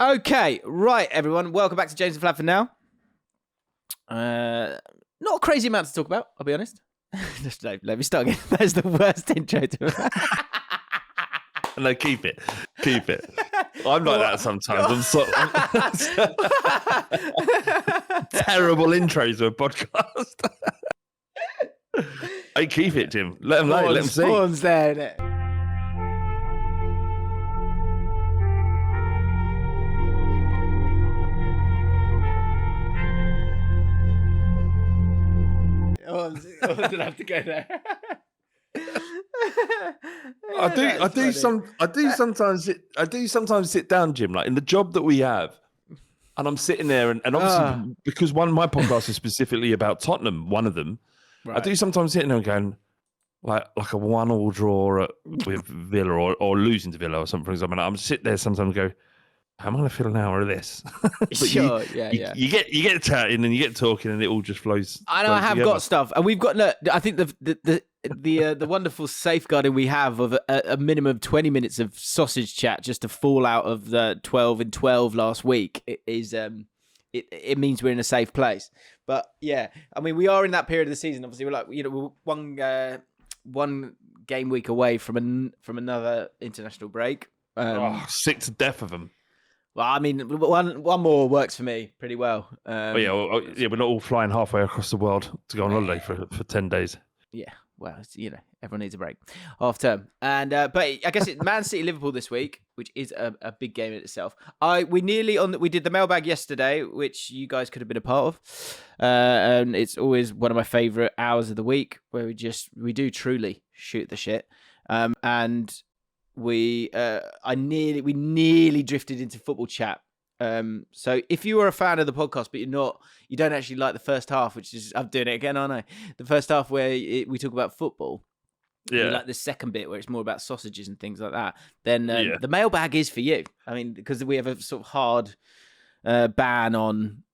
Okay, right, everyone. Welcome back to James and Fladford now. Not a crazy amount to talk about, I'll be honest. Just let me start again. That's the worst intro to No, keep it. Keep it. I'm like that sometimes. Terrible intros to a podcast. Hey, keep it, Jim. Let them know. Let them see. Pawns there, innit? I didn't have to go there. I do sometimes sit down, Jim, like in the job that we have, and I'm sitting there, and obviously because my podcast is specifically about Tottenham, one of them, right. I do sometimes sit there and going like a 1-1 draw with Villa or losing to Villa or something. For example, I'm sit there sometimes and go, how am I going to feel an hour of this? Sure, you get chatting and you get talking and it all just flows. I know I have got stuff, and we've got. Look, I think the wonderful safeguarding we have of a minimum of 20 minutes of sausage chat just to fall out of the 12 and 12 last week is it means we're in a safe place. But yeah, I mean we are in that period of the season. Obviously, we're we're one game week away from another international break. Sick to death of them. Well, I mean, one more works for me pretty well. We're not all flying halfway across the world to go on holiday for 10 days. Yeah, well, everyone needs a break. Half term. And but I guess it's Man City Liverpool this week, which is a big game in itself. We did the mailbag yesterday, which you guys could have been a part of. And it's always one of my favourite hours of the week where we do truly shoot the shit. And we nearly drifted into football chat. So if you are a fan of the podcast, but you don't actually like the first half, which is, I'm doing it again, aren't I? The first half where we talk about football. Yeah. You like the second bit where it's more about sausages and things like that. Then the mailbag is for you. I mean, because we have a sort of hard ban on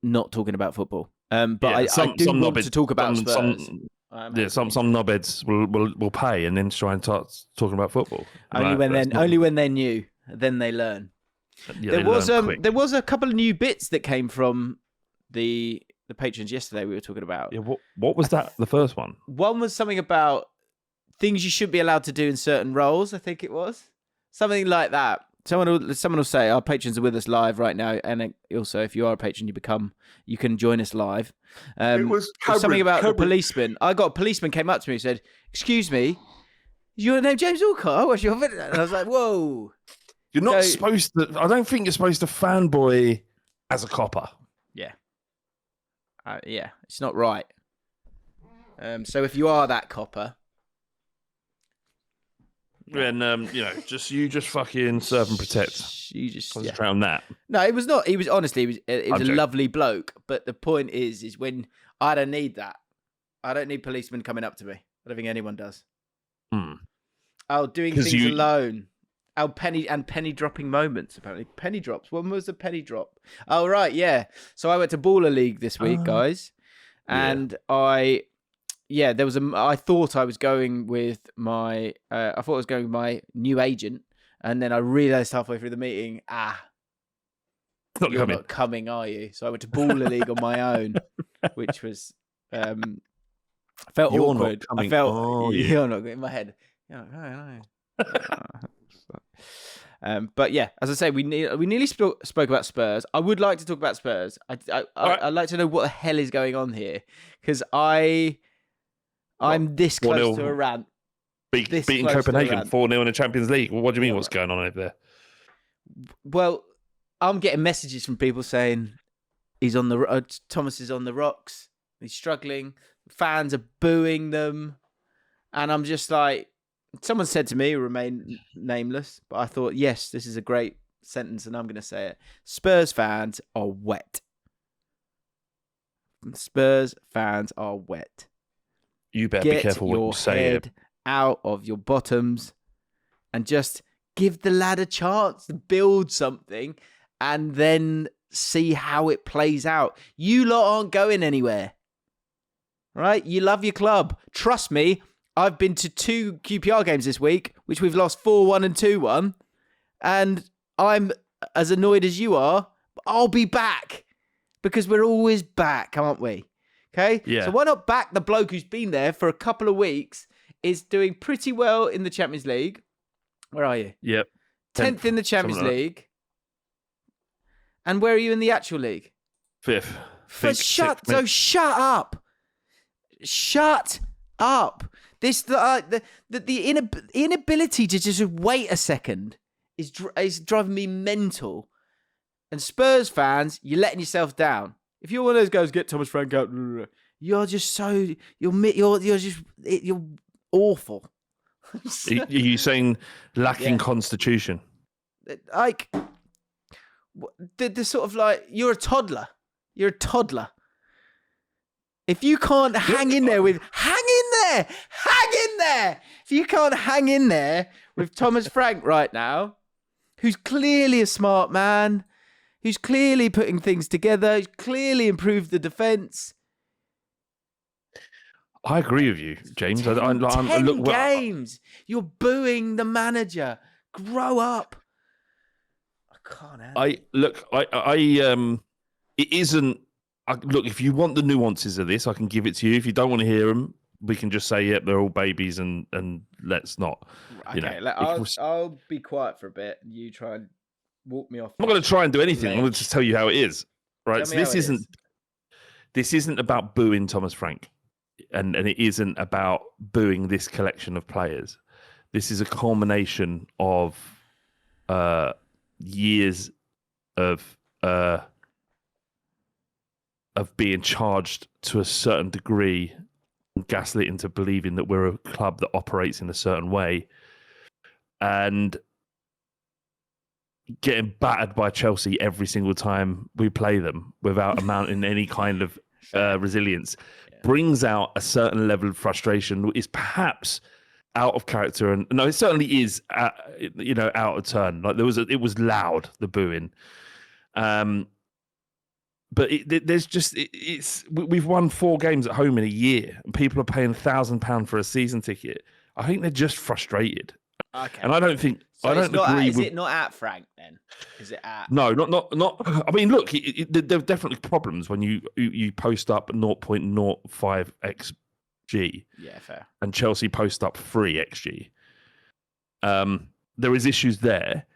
not talking about football. I do want to talk about Spurs. Some knobheads will pay and then try and start talking about football. Only when they're new, then they learn. Yeah, there was a couple of new bits that came from the patrons yesterday we were talking about. Yeah, what was that? The first one? One was something about things you shouldn't be allowed to do in certain roles. I think it was something like that. Someone will say our patrons are with us live right now, and also if you are a patron, you can join us live. It was something about the policeman. I got a policeman came up to me and said, "Excuse me, is your name James Allcott? What's your?" And I was like, "Whoa." You're not supposed to. I don't think you're supposed to fanboy as a copper. Yeah. It's not right. So if you are that copper, then you just fucking serve and protect. You just concentrate on that. No, it was not. He was honestly, it was a lovely bloke. But the point is when I don't need that. I don't need policemen coming up to me. I don't think anyone does. Doing things alone. Penny dropping moments, apparently. Penny drops. When was the penny drop? Oh, right, yeah. So I went to Baller League this week, guys. And I thought I was going with my new agent. And then I realised halfway through the meeting, you're not coming, are you? So I went to Baller League on my own, which was, felt you're awkward. Not coming, you're not in my head. No. But yeah, as I say, we nearly spoke about Spurs. I would like to talk about Spurs. I'd like to know what the hell is going on here, because I'm this close to a rant. Beating Copenhagen 4-0 in the Champions League. What do you mean? What's going on over there? Well, I'm getting messages from people saying Thomas is on the rocks. He's struggling. Fans are booing them, and I'm just like. Someone said to me, remain nameless, but I thought, yes, this is a great sentence, and I'm going to say it. Spurs fans are wet. Spurs fans are wet. You better be careful what you say. Get your head out of your bottoms and just give the lad a chance to build something and then see how it plays out. You lot aren't going anywhere. Right? You love your club. Trust me. I've been to 2 QPR games this week, which we've lost 4-1 and 2-1. And I'm as annoyed as you are, but I'll be back because we're always back, aren't we? Okay? Yeah. So why not back the bloke who's been there for a couple of weeks, is doing pretty well in the Champions League. Where are you? Yep. 10th in the Champions League. And where are you in the actual league? 5th. Shut up. Shut up. This the inability to just wait a second is driving me mental. And Spurs fans, you're letting yourself down. If you're one of those guys, get Thomas Frank out. You're just you're awful. Are you saying lacking constitution? Like the sort of like you're a toddler. You're a toddler. If you can't hang in there. If you can't hang in there with Thomas Frank right now, who's clearly a smart man, who's clearly putting things together, who's clearly improved the defence. I agree with you, James. 10 games. You're booing the manager. Grow up. I can't handle it. It isn't. Look, if you want the nuances of this, I can give it to you. If you don't want to hear them, we can just say, they're all babies and let's not. Okay, I'll be quiet for a bit. You try and walk me off. I'm not going to try and do anything. I'm going to just tell you how it is. Right. So this isn't about booing Thomas Frank. And it isn't about booing this collection of players. This is a culmination of years of being charged to a certain degree and gaslit into believing that we're a club that operates in a certain way, and getting battered by Chelsea every single time we play them without amounting any kind of resilience. Brings out a certain level of frustration, is perhaps out of character, and no, it certainly is, out of turn. Like it was loud, the booing, but we've won 4 games at home in a year, and people are paying £1,000 for a season ticket. I think they're just frustrated, and I don't think. So I don't agree. Is it not at Frank then? Is it at? No, not. I mean, look, there are definitely problems when you post up 0.05 xg. Yeah, fair. And Chelsea post up 3 xg. There is issues there,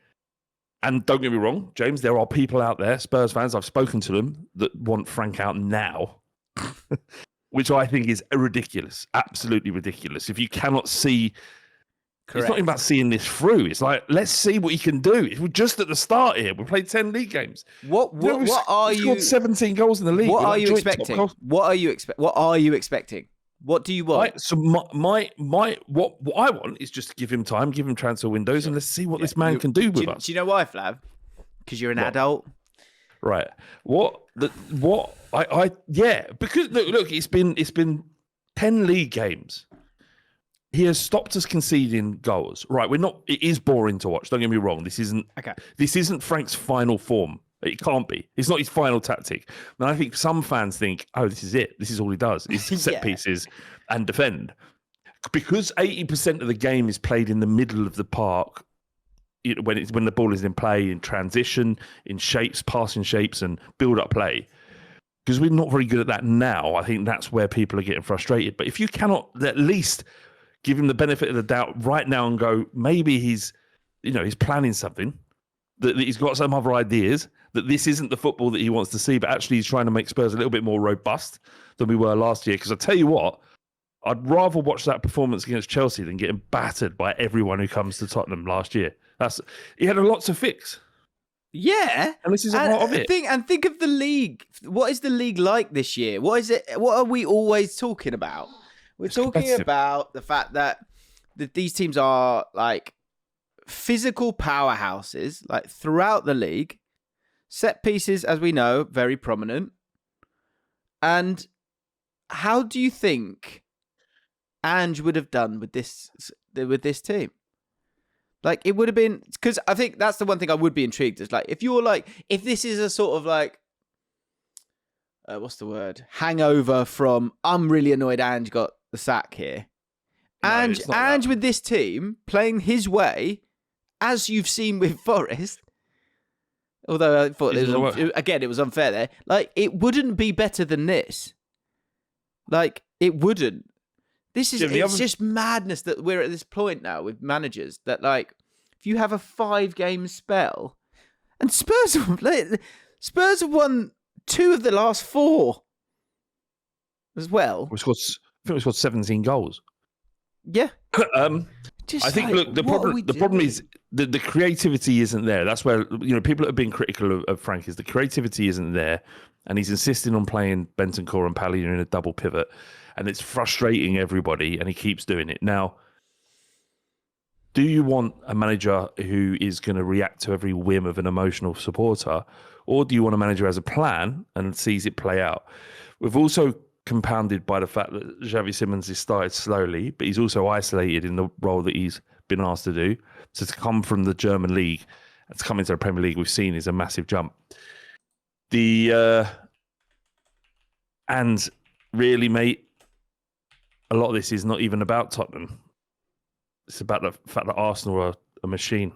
and don't get me wrong, James. There are people out there, Spurs fans. I've spoken to them that want Frank out now, which I think is ridiculous, absolutely ridiculous. If you cannot see. Correct. It's not even about seeing this through. It's like, let's see what he can do. We're just at the start here. We played 10 league games. What are you? Scored 17 goals in the league. What are you expecting? What are you expecting? What do you want? Right, so what I want is just to give him time, give him transfer windows, and let's see what this man can do with us. Do you know why, Flav? Because you're an adult. Right. Because look, it's been 10 league games. He has stopped us conceding goals. Right, it is boring to watch. Don't get me wrong. This isn't Frank's final form. It can't be. It's not his final tactic. And I think some fans think, oh, this is it. This is all he does. Is set pieces and defend. Because 80% of the game is played in the middle of the park, when the ball is in play, in transition, in shapes, passing shapes, and build-up play. Because we're not very good at that now. I think that's where people are getting frustrated. But if you cannot at least give him the benefit of the doubt right now and go, maybe he's planning something, that he's got some other ideas, that this isn't the football that he wants to see, but actually he's trying to make Spurs a little bit more robust than we were last year. Because I tell you what, I'd rather watch that performance against Chelsea than getting battered by everyone who comes to Tottenham last year. He had a lot to fix. Yeah. And this is a part of it. Think of the league. What is the league like this year? What is it? What are we always talking about? We're talking about the fact that these teams are like physical powerhouses, like throughout the league. Set pieces, as we know, very prominent. And how do you think Ange would have done with this team? Like, it would have been, because I think that's the one thing I would be intrigued is, like, if this is a sort of like, what's the word? Hangover from, I'm really annoyed Ange got the sack here. Ange with this team playing his way, as you've seen with Forest, Although I thought it was unfair there. Like, it wouldn't be better than this. Like, it wouldn't. It's just madness that we're at this point now with managers that, like, if you have a 5-game spell, and Spurs have won 2 of the last 4 as well. I think we scored 17 goals. Yeah. I think, look, the problem is the creativity isn't there. That's where, people that have been critical of Frank is the creativity isn't there, and he's insisting on playing Bentancur and Palhinha in a double pivot, and it's frustrating everybody, and he keeps doing it. Now, do you want a manager who is going to react to every whim of an emotional supporter, or do you want a manager who has a plan and sees it play out? We've also compounded by the fact that Xavi Simons has started slowly, but he's also isolated in the role that he's been asked to do. So to come from the German league and to come into the Premier League, we've seen is a massive jump. And really, mate, a lot of this is not even about Tottenham. It's about the fact that Arsenal are a machine.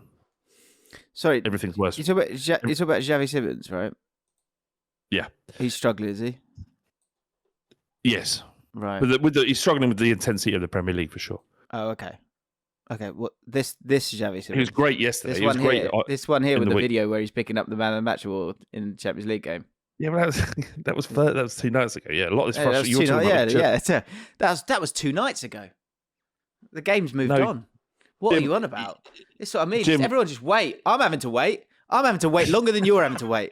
Sorry, everything's worse. You talk about Xavi Simons, right? Yeah, he's struggling, is he? Yes, right. But he's struggling with the intensity of the Premier League for sure. Oh, okay. Well, this Xavi Simons. He was great yesterday. This one here with the video where he's picking up the man of the match award in the Champions League game. Yeah, but that was 2 nights ago. Yeah, a lot of this frustration. That was 2 nights ago. The game's moved on. What are you on about? That's what I mean. Jim, everyone just wait. I'm having to wait. I'm having to wait longer than you're having to wait.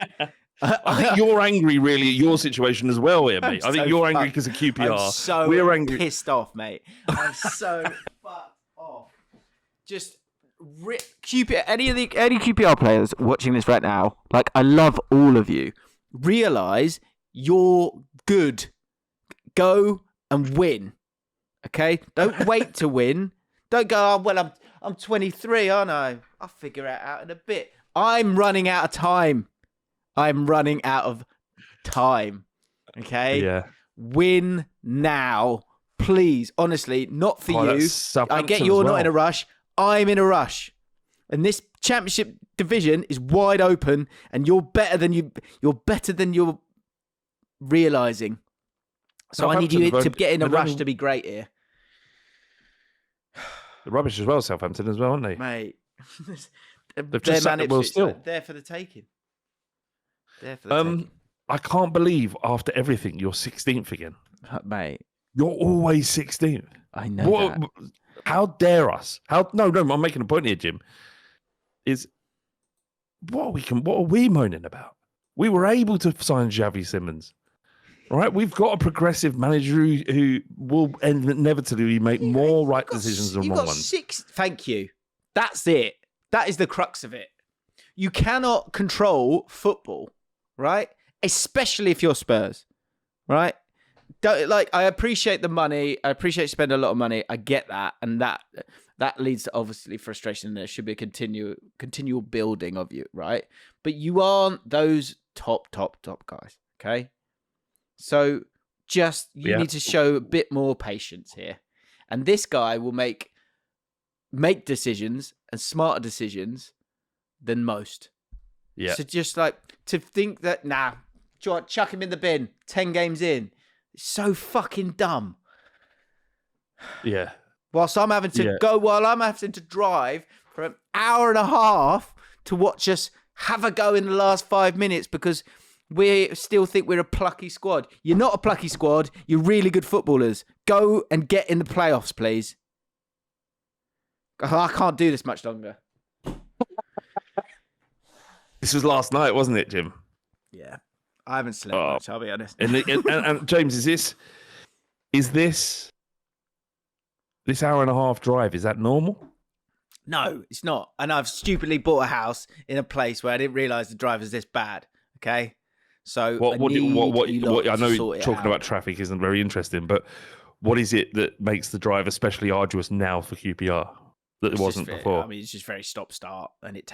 I think you're angry, really, at your situation as well, here, mate. I think you're angry because of QPR. I'm so We're angry. Pissed off, mate. I'm so fucked off. Just rip QPR. Any QPR players watching this right now, like, I love all of you. Realise you're good. Go and win. Okay? Don't wait to win. Don't go, I'm 23, aren't I? I'll figure it out in a bit. I'm running out of time. Okay? Yeah. Win now. Please. Honestly, not for you. I get you're not in a rush. I'm in a rush. And this championship division is wide open, and you're better than you're realising. So I need you to get in a rush to be great here. The rubbish as well, Southampton as well, aren't they? Mate. They've just sat there still. There for the taking. I can't believe after everything you're 16th again. Mate. You're always 16th. I know that. How dare us? No, I'm making a point here, Jim. Is what are we moaning about? We were able to sign Xavi Simons. All right, we've got a progressive manager who will inevitably make more right decisions than wrong ones. Thank you. That's it. That is the crux of it. You cannot control football, right? Especially if you're Spurs, right? I appreciate the money. I appreciate you spend a lot of money. I get that, and that leads to obviously frustration. There should be a continual building of you, right? But you aren't those top guys, okay? So you need to show a bit more patience here. And this guy will make decisions and smarter decisions than most. Yeah. So just to think that, chuck him in the bin, 10 games in. It's so fucking dumb. Yeah. While I'm having to drive for an hour and a half to watch us have a go in the last 5 minutes because we still think we're a plucky squad. You're not a plucky squad. You're really good footballers. Go and get in the playoffs, please. I can't do this much longer. This was last night, wasn't it, Jim? Yeah. I haven't slept much, I'll be honest. And James, is this hour and a half drive, is that normal? No, it's not. And I've stupidly bought a house in a place where I didn't realise the drive was this bad. Okay? So I know talking about traffic isn't very interesting, but what is it that makes the drive especially arduous now for QPR that it wasn't before? I mean, it's just very stop-start, and it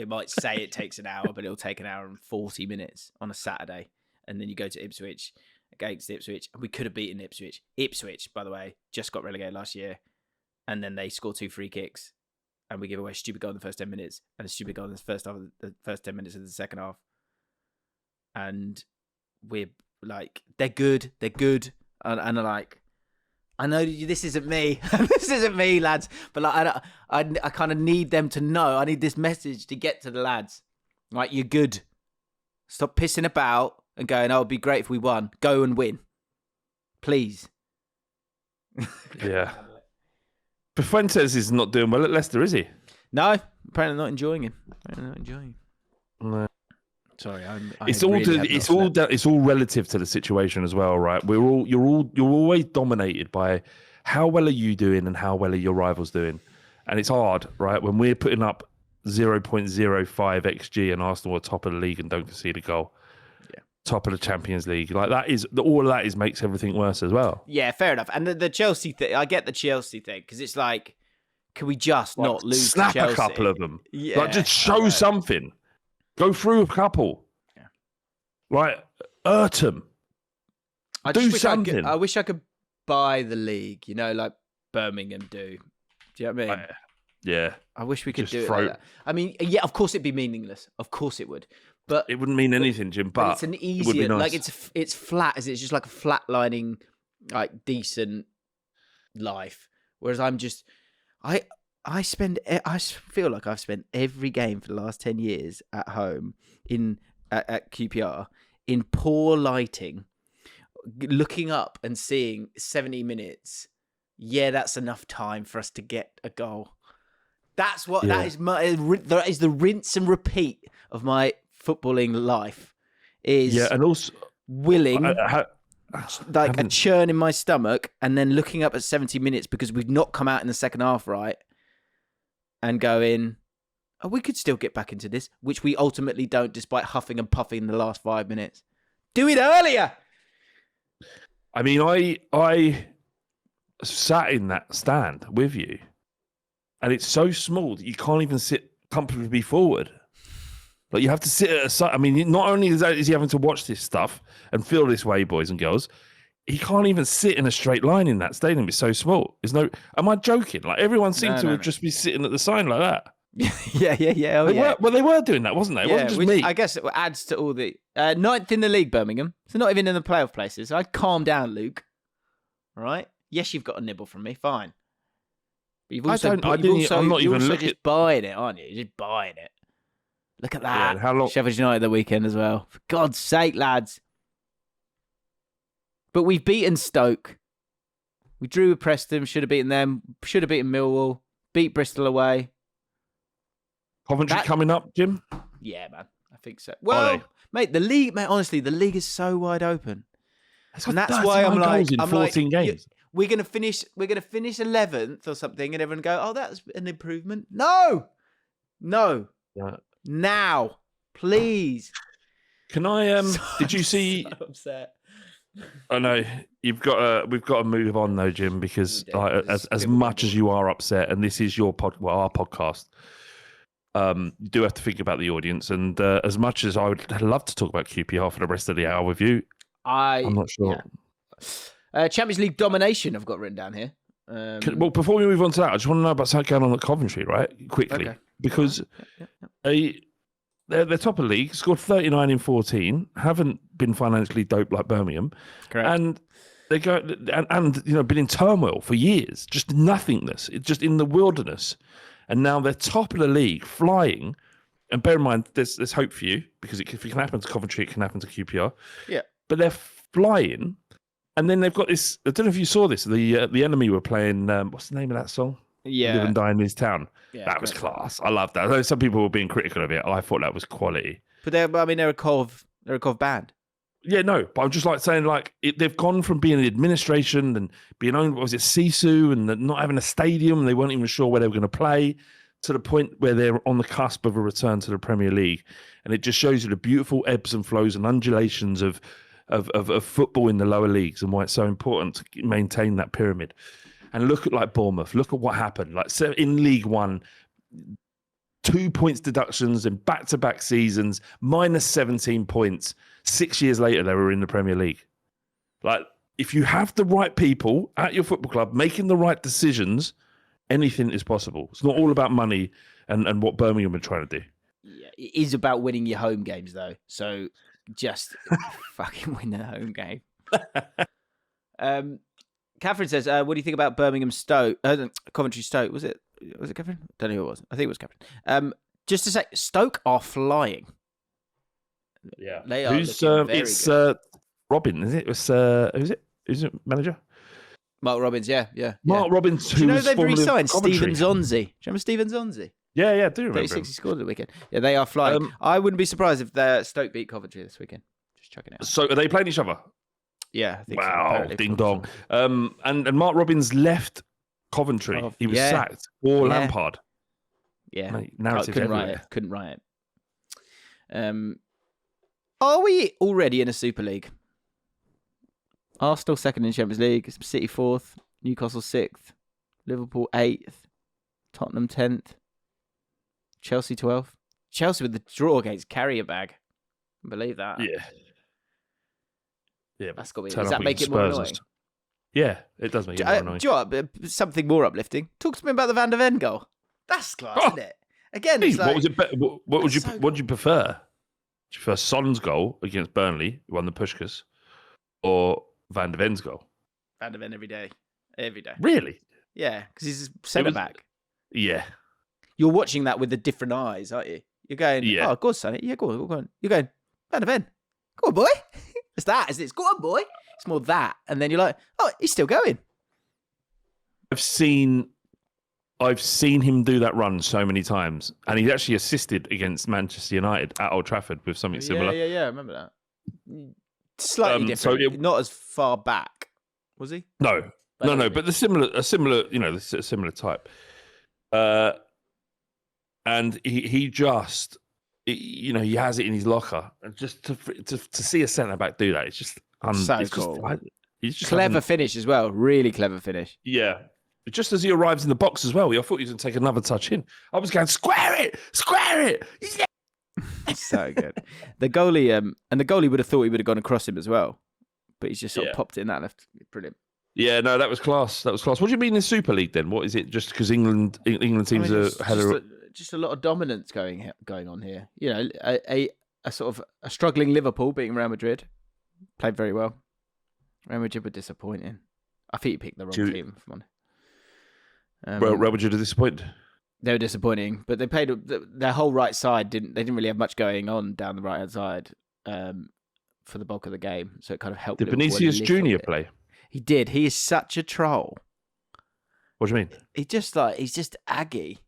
might say it takes an hour, but it'll take an hour and 40 minutes on a Saturday. And then you go to Ipswich against Ipswich, and we could have beaten Ipswich. Ipswich, by the way, just got relegated last year, and then they scored 2 free kicks and we give away a stupid goal in the first 10 minutes and a stupid goal in the first 10 minutes of the second half. And we're like, they're good. And like, I know this isn't me. This isn't me, lads. But like, I kind of need them to know. I need this message to get to the lads. Like, you're good. Stop pissing about and going, oh, it'd be great if we won. Go and win. Please. Yeah. But Fuentes is not doing well at Leicester, is he? No, apparently not enjoying him. No. Sorry, it's all relative to the situation as well, right? You're always dominated by how well are you doing and how well are your rivals doing, and it's hard, right? When we're putting up 0.05 xG and Arsenal are top of the league and don't concede a goal, top of the Champions League, like that is all of that is makes everything worse as well. Yeah, fair enough. And the Chelsea thing, I get the Chelsea thing because it's like, can we just not lose? Snap to Chelsea? A couple of them, yeah, just show something. Go through a couple. Yeah. Right. Them. Do something. I wish I could buy the league, like Birmingham do. Do you know what I mean? Yeah. I wish we could do it like that. I mean, yeah, of course it'd be meaningless. Of course it would. But it wouldn't mean anything, Jim. But it's an easier, nice. Like it's flat, as it's just like a flatlining, like decent life. Whereas I'm just, I feel like I've spent every game for the last 10 years at home at QPR in poor lighting, looking up and seeing 70 minutes. Yeah, that's enough time for us to get a goal. That's what that is the rinse and repeat of my footballing life. Is and also willing. Like a churn in my stomach, and then looking up at 70 minutes because we've not come out in the second half right, and going, oh, we could still get back into this, which we ultimately don't, despite huffing and puffing in the last 5 minutes. Do it earlier. I mean, I sat in that stand with you, and it's so small that you can't even sit comfortably forward. Like, you have to sit at a side. I mean, not only is he having to watch this stuff and feel this way, boys and girls, he can't even sit in a straight line in that stadium. It's so small. Am I joking? Like, everyone seemed to just be sitting at the sign like that. Yeah. They were doing that, wasn't they? It wasn't just me. I guess it adds to all the... ninth in the league, Birmingham. So not even in the playoff places. I'd calm down, Luke. All right? Yes, you've got a nibble from me. Fine. But you're just buying it, aren't you? You're just buying it. Look at that. Yeah, how long? Sheffield United the weekend as well. For God's sake, lads. But we've beaten Stoke. We drew with Preston. Should have beaten them. Should have beaten Millwall. Beat Bristol away. Coventry coming up, Jim? Yeah, man. I think so. Well, mate, the league, honestly, the league is so wide open. And that's why I'm like, 14 games. We're gonna finish 11th or something, and everyone go, oh, that's an improvement. No. Yeah. Now, please. Can I? Did you see? So upset. I know we've got to move on though, Jim, because as much as you are upset, and this is our podcast, you do have to think about the audience. And as much as I would love to talk about QPR for the rest of the hour with you, I'm not sure. Yeah. Champions League domination, I've got written down here. Well, before we move on to that, I just want to know about something going on at Coventry, right? Quickly. Okay. Because they're top of the league, scored 39 in 14, haven't been financially doped like Birmingham. Correct. And they go and been in turmoil for years, just nothingness. It's just in the wilderness. And now they're top of the league, flying. And bear in mind, there's hope for you, because if it can happen to Coventry, it can happen to QPR. Yeah. But they're flying. And then they've got this, I don't know if you saw this, the Enemy were playing, what's the name of that song? Yeah. Live and Die in His Town. Yeah, that was class. I love that. Although some people were being critical of it, I thought that was quality. But they're a Cov band. Yeah, no. But I'm just saying, they've gone from being an administration and being owned, what was it, Sisu, and not having a stadium, and they weren't even sure where they were going to play, to the point where they're on the cusp of a return to the Premier League. And it just shows you the beautiful ebbs and flows and undulations of football in the lower leagues, and why it's so important to maintain that pyramid. And look at Bournemouth. Look at what happened. In League One, 2 points deductions in back-to-back seasons, minus 17 points. 6 years later, they were in the Premier League. If you have the right people at your football club making the right decisions, anything is possible. It's not all about money and what Birmingham are trying to do. Yeah, it is about winning your home games, though. So just fucking win the home game. Catherine says, what do you think about Birmingham Stoke? Coventry Stoke, was it Catherine? Don't know who it was. I think it was Catherine. Just to say, Stoke are flying. Yeah. They are it's good. Robin, is it? Who's it manager? Mark Robbins, yeah. Mark Robbins, do you know they've re-signed Coventry. Stephen Zonzi? Do you remember Stephen Zonzi? Yeah, I do remember 36 he scored at the weekend. Yeah, they are flying. I wouldn't be surprised if Stoke beat Coventry this weekend. Just chucking it out. So are they playing each other? Yeah, I think wow, so, ding dong. And Mark Robbins left Coventry. He was sacked. Or Lampard. Yeah. Narrative Couldn't write it. Are we already in a Super League? Arsenal second in Champions League, City fourth, Newcastle sixth, Liverpool eighth, Tottenham 10th, Chelsea 12th. Chelsea with the draw against Carrier-Bag. Believe that. Yeah, that's got to be. Does that make it more annoying? Yeah, it does make it more annoying. Do you know what? Something more uplifting. Talk to me about the Van der Ven goal. That's class, isn't it? Again, it's like, what was it? What would you prefer? Do you prefer Son's goal against Burnley, who won the Puskás, or Van der Ven's goal? Van der Ven every day. Really? Yeah, because he's a centre back. Yeah. You're watching that with the different eyes, aren't you? You're going, oh, go on, Sonny. Yeah, go on. You're going, Van der Ven. Go on, boy. It's that, isn't it? It's go on, boy. It's more that. And then you're like, oh, he's still going. I've seen him do that run so many times, and he's actually assisted against Manchester United at Old Trafford with something similar. Yeah, I remember that. Slightly different, so not as far back, was he? No, but a similar type. And he just, he has it in his locker, and just to see a centre back do that, it's just so cool. Just clever finish as well, really clever finish. Yeah. Just as he arrives in the box as well, I thought he was going to take another touch in. I was going, square it! Yeah! So good. The goalie would have thought he would have gone across him as well, but he's just sort of popped it in that left. Brilliant. Yeah, no, that was class. What do you mean in Super League then? What is it? Just because England teams are just a lot of dominance going on here. A sort of a struggling Liverpool beating Real Madrid, played very well. Real Madrid were disappointing. I think you picked the wrong team. Real Madrid are disappointed. They were disappointing, but they played their whole right side. They didn't really have much going on down the right hand side for the bulk of the game, so it kind of helped. Did Vinicius Junior play? He did. He is such a troll. What do you mean? He's just Aggie.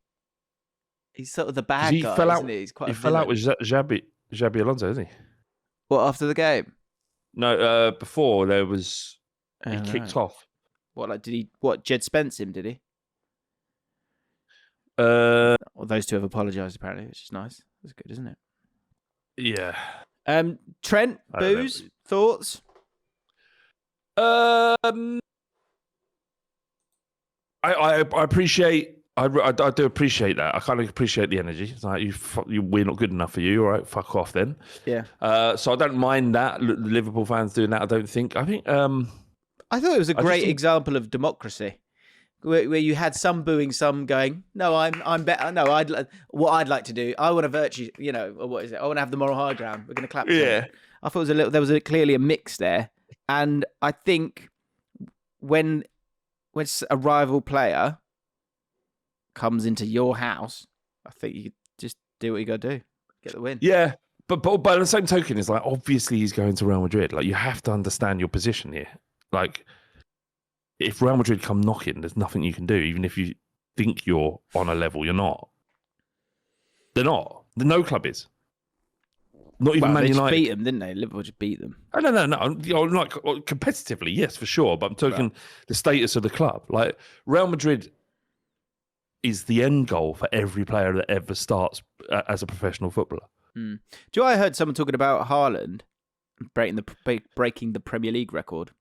He's sort of the bad guy, isn't he? He fell out with Xabi Alonso, isn't he? What, after the game? No, before there was he kicked off. What, Jed Spence him, did he? Well, those two have apologised apparently, which is nice. That's good, isn't it? Yeah. Trent, Booze, thoughts? I appreciate. I do appreciate that. I kind of appreciate the energy. It's like we're not good enough for you. All right, fuck off then. Yeah. So I don't mind that. The Liverpool fans doing that. I don't think. I think. I thought it was a great example of democracy, where you had some booing, some going, "No, I'm better. No, what I'd like to do. I want a virtue. Or what is it? I want to have the moral high ground. We're going to clap." Yeah. I thought there was clearly a mix there, and I think when a rival player comes into your house, I think you just do what you got to do, get the win. Yeah, but by the same token, it's like obviously he's going to Real Madrid. Like you have to understand your position here. Like if Real Madrid come knocking, there's nothing you can do. Even if you think you're on a level, you're not. They're not. No club is. Not even Man United. They beat them, didn't they? Liverpool just beat them. No. Like competitively, yes, for sure. But I'm talking the status of the club. Like Real Madrid is the end goal for every player that ever starts as a professional footballer. Do you know, I heard someone talking about Haaland breaking the Premier League record.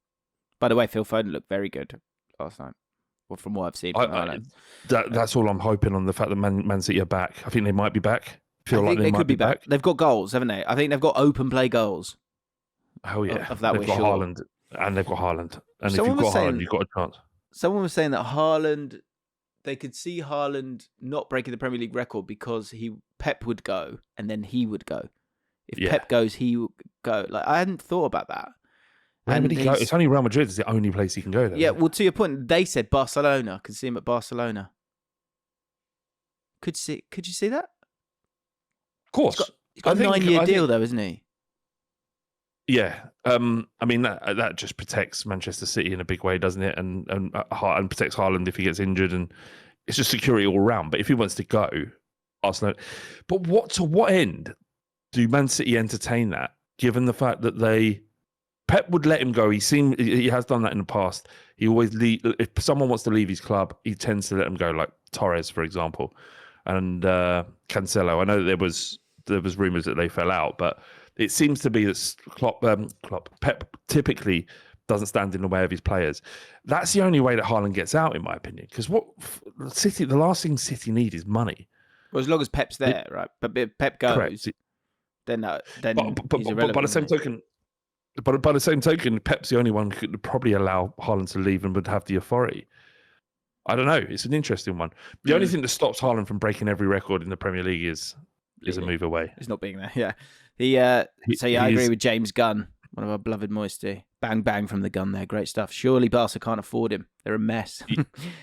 By the way, Phil Foden looked very good last night. Well, from what I've seen from Haaland. That's all I'm hoping on, the fact that Man City are back. I think they might be back. I think they could be back. They've got goals, haven't they? I think they've got open play goals. Oh yeah, of that they've got Haaland, and they've got Haaland, and if you've got Haaland, you've got a chance. Someone was saying that Haaland they could see Haaland not breaking the Premier League record because Pep would go and then he would go. If Pep goes, he would go. Like, I hadn't thought about that. Where would he go? It's only Real Madrid is the only place he can go. Though, yeah, well, to your point, they said Barcelona. Could see him at Barcelona. Could you see that? Of course. He's got a 9-year deal, though, isn't he? Yeah. I mean, that just protects Manchester City in a big way, doesn't it? And protects Haaland if he gets injured. And it's just security all around. But if he wants to go, Arsenal. But to what end do Man City entertain that, given the fact that Pep would let him go? He has done that in the past. He always if someone wants to leave his club, he tends to let them go, like Torres, for example, and Cancelo. I know there was rumours that they fell out, but it seems to be that Pep typically doesn't stand in the way of his players. That's the only way that Haaland gets out, in my opinion. Because the last thing City need is money. Well, as long as Pep's there, right? But if Pep goes, correct. then he's irrelevant. By the same token, Pep's the only one who could probably allow Haaland to leave and would have the authority. I don't know. It's an interesting one. The only thing that stops Haaland from breaking every record in the Premier League is a move away. He's not being there. Yeah. I agree with James Gunn, one of our beloved Moisty. Bang bang from the gun there. Great stuff. Surely Barca can't afford him. They're a mess.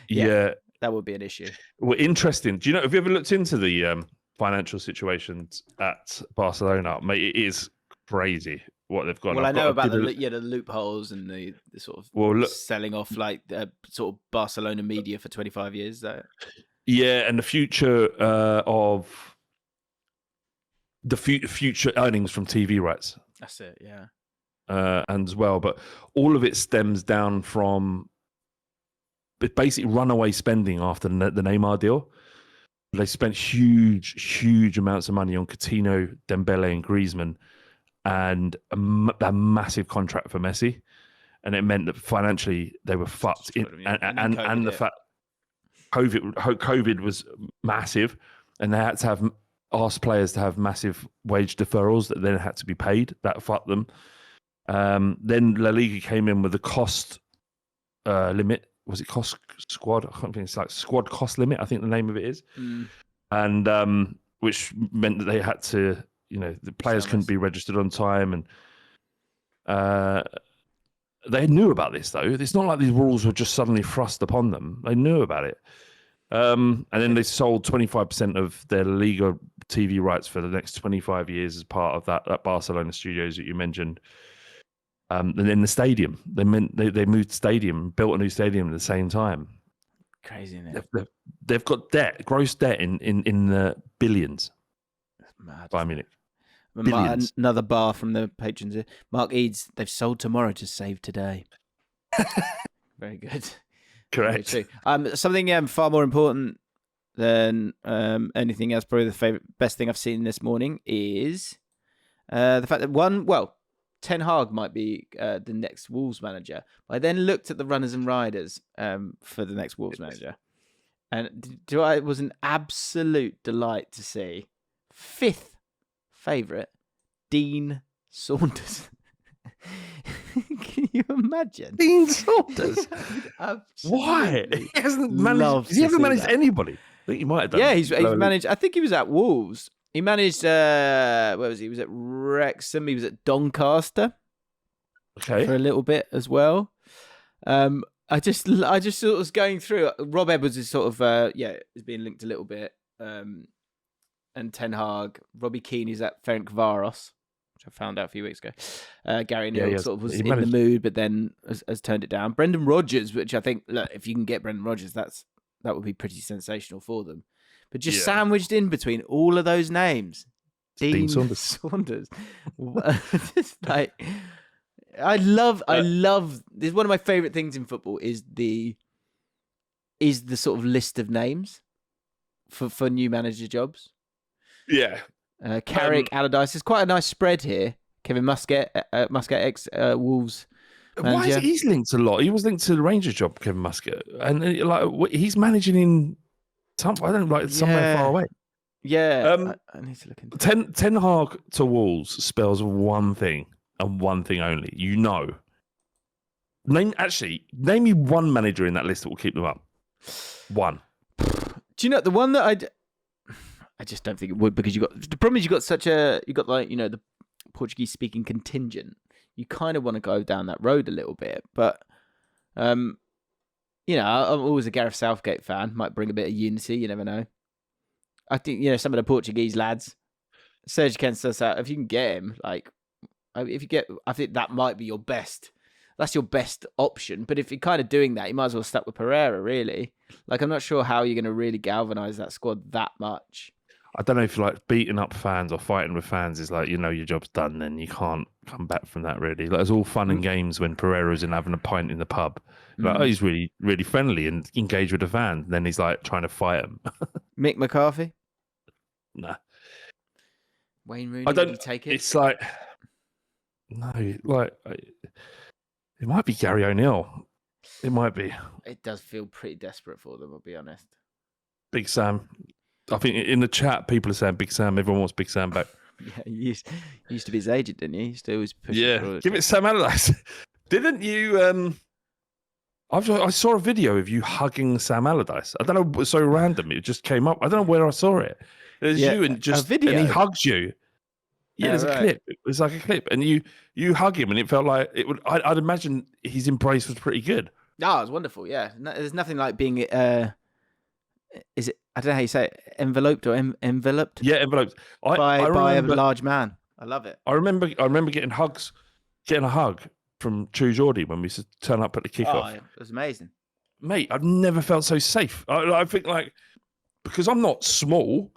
Yeah, that would be an issue. Well, interesting. Do you know? Have you ever looked into the financial situations at Barcelona? Mate, it is crazy what they've got. Well, I know about the loopholes and the sort of selling off like sort of Barcelona media for 25 years. Yeah, and the future of the future earnings from TV rights. That's it, yeah. And as well, but all of it stems down from basically runaway spending after the Neymar deal. They spent huge amounts of money on Coutinho, Dembele, and Griezmann, and a massive contract for Messi, and it meant that financially they were fucked. And the fact COVID was massive, and they had to ask players to have massive wage deferrals that then had to be paid. That fucked them. Then La Liga came in with the cost limit. Was it cost squad? I can't think. It's like squad cost limit. I think the name of it is. And which meant that they had to, the players couldn't be registered on time, and they knew about this though. It's not like these rules were just suddenly thrust upon them. They knew about it. And then they sold 25% of their Liga TV rights for the next 25 years as part of that Barcelona studios that you mentioned. And then the stadium, they moved stadium, built a new stadium at the same time. Crazy, isn't it? They've got gross debt in the billions. That's mad. Bayern Munich. Billions. Another bar from the patrons here. Mark Eads, they've sold tomorrow to save today. Very good. Correct. Something far more important than anything else, probably the best thing I've seen this morning is the fact that Ten Hag might be the next Wolves manager. I then looked at the runners and riders for the next Wolves manager, and it was an absolute delight to see 5th favourite Dean Saunders. Can you imagine? Dean Saunders? Why? He hasn't managed. Has he ever managed anybody? I think he might have done. Yeah, he's managed. I think he was at Wolves. He managed. Where was he? He was at Wrexham. He was at Doncaster. Okay. For a little bit as well. I just sort of was going through. Rob Edwards is sort of is being linked a little bit. And Ten Hag, Robbie Keane is at Ferencváros, which I found out a few weeks ago. Gary Neal sort of was in the mood, but then has turned it down. Brendan Rodgers, which I think, look, if you can get Brendan Rodgers, that would be pretty sensational for them. But just sandwiched in between all of those names, Dean Saunders. Just like, I love. This is one of my favorite things in football is the sort of list of names for new manager jobs. Yeah. Carrick, Allardyce. It's quite a nice spread here. Kevin Muscat, ex Wolves manager. Why is he's linked a lot? He was linked to the Rangers job, Kevin Muscat, and he's managing in somewhere far away. Yeah, I need to look into Ten Hag to Wolves spells one thing and one thing only. Name me one manager in that list that will keep them up. One. Do you know the one that I just don't think it would, because the problem is you got the Portuguese speaking contingent. You kind of want to go down that road a little bit, but I'm always a Gareth Southgate fan. Might bring a bit of unity. You never know. I think some of the Portuguese lads, Sergio Conceição, if you can get him, I think that might be your best. That's your best option. But if you're kind of doing that, you might as well start with Pereira, really. I'm not sure how you're going to really galvanise that squad that much. I don't know if beating up fans or fighting with fans is your job's done, then you can't come back from that, really. It's all fun and games when Pereira's in having a pint in the pub. He's really, really friendly and engaged with the fans. And then he's trying to fight them. Mick McCarthy? Nah. Wayne Rooney, would you take it? It's no, it might be Gary O'Neill. It might be. It does feel pretty desperate for them, I'll be honest. Big Sam. I think in the chat, people are saying Big Sam. Everyone wants Big Sam back. Yeah, you used to be his agent, didn't you? You used to always push give it Sam Allardyce. Didn't you? I saw a video of you hugging Sam Allardyce. I don't know, it was so random. It just came up. I don't know where I saw it. There's you and just a video. And he hugs you. Yeah, there's a clip. It was like a clip, and you hug him, and it felt like it would. I'd imagine his embrace was pretty good. Oh, it was wonderful. Yeah, there's nothing like being. Is it? I don't know how you say it. Enveloped or enveloped? Yeah, enveloped. By a large man. I love it. I remember getting a hug from True Geordie when we used to turn up at the kickoff. Oh, it was amazing, mate. I've never felt so safe. I think because I'm not small,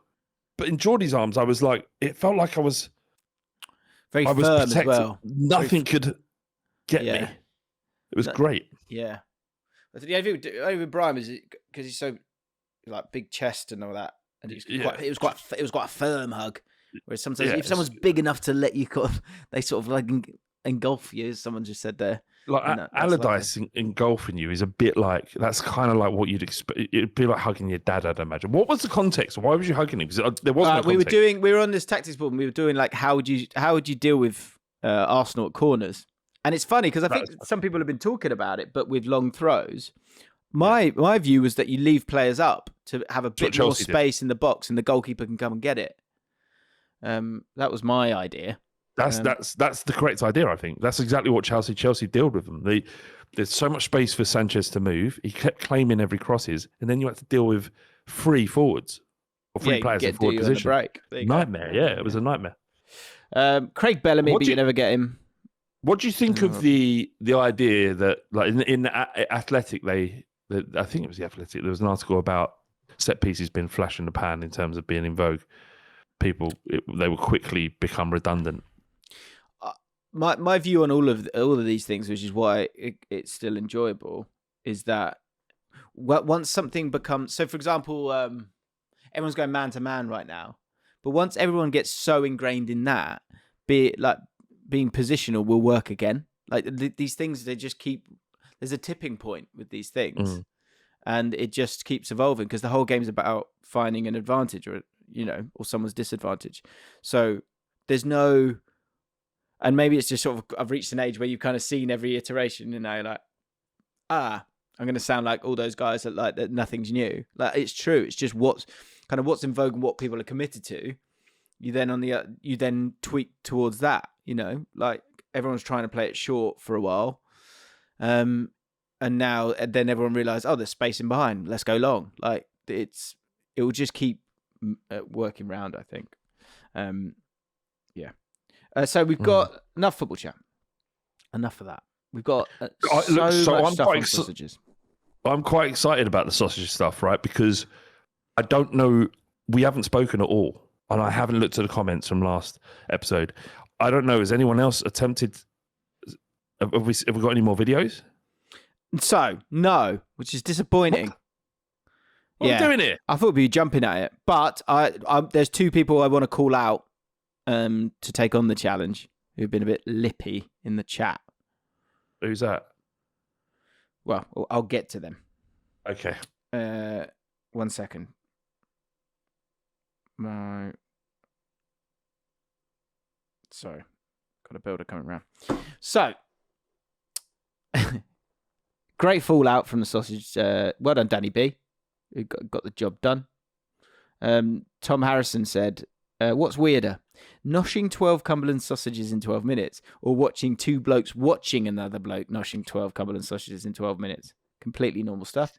but in Geordie's arms, I was it felt like I was very firm protected. as well. Nothing could get me. It was great. Yeah. The only thing with Brian is because he's so big chest and all that, and it was quite a firm hug. Whereas sometimes if someone's big enough to let you they sort of engulf you, as someone just said there. Allardyce engulfing you is a bit that's kind of like what you'd expect. It'd be like hugging your dad, I'd imagine. What was the context? Why was you hugging him? Because there wasn't. We were on this tactics board, and we were doing how would you deal with Arsenal at corners? And it's funny because I think some people have been talking about it, but with long throws. My view was that you leave players up to have a bit more space in the box, and the goalkeeper can come and get it. That was my idea. That's the correct idea, I think. That's exactly what Chelsea dealt with them. There's so much space for Sanchez to move. He kept claiming every crosses, and then you had to deal with three forwards or three players in forward position. Nightmare, yeah, it was a nightmare. Craig Bellamy, but you never get him. What do you think of the idea that in the Athletic I think it was the Athletic. There was an article about set pieces being flash in the pan in terms of being in vogue. They will quickly become redundant. My view on all of these things, which is why it's still enjoyable, is that once something becomes so. For example, everyone's going man to man right now, but once everyone gets so ingrained in that, being positional will work again. These things, they just keep. There's a tipping point with these things, and it just keeps evolving because the whole game's about finding an advantage or someone's disadvantage. So there's no, and maybe it's just sort of I've reached an age where you've kind of seen every iteration, I'm going to sound like all those guys that nothing's new. It's true. It's just what's in vogue and what people are committed to. You then tweak towards that. Everyone's trying to play it short for a while. And then everyone realised, there's space in behind. Let's go long. It will just keep working round, I think. So we've got enough football chat. Enough of that. We've got much stuff on sausages. I'm quite excited about the sausage stuff, right? Because I don't know. We haven't spoken at all, and I haven't looked at the comments from last episode. I don't know. Has anyone else attempted? Have we got any more videos? So, no, which is disappointing. What are we doing here? I thought we'd be jumping at it. But there's two people I want to call out to take on the challenge who've been a bit lippy in the chat. Who's that? Well, I'll get to them. Okay. 1 second. Sorry. Got a builder coming around. So, great fallout from the sausage. Well done, Danny B, who got the job done. Tom Harrison said, what's weirder, noshing 12 Cumberland sausages in 12 minutes or watching two blokes watching another bloke noshing 12 Cumberland sausages in 12 minutes? Completely normal stuff.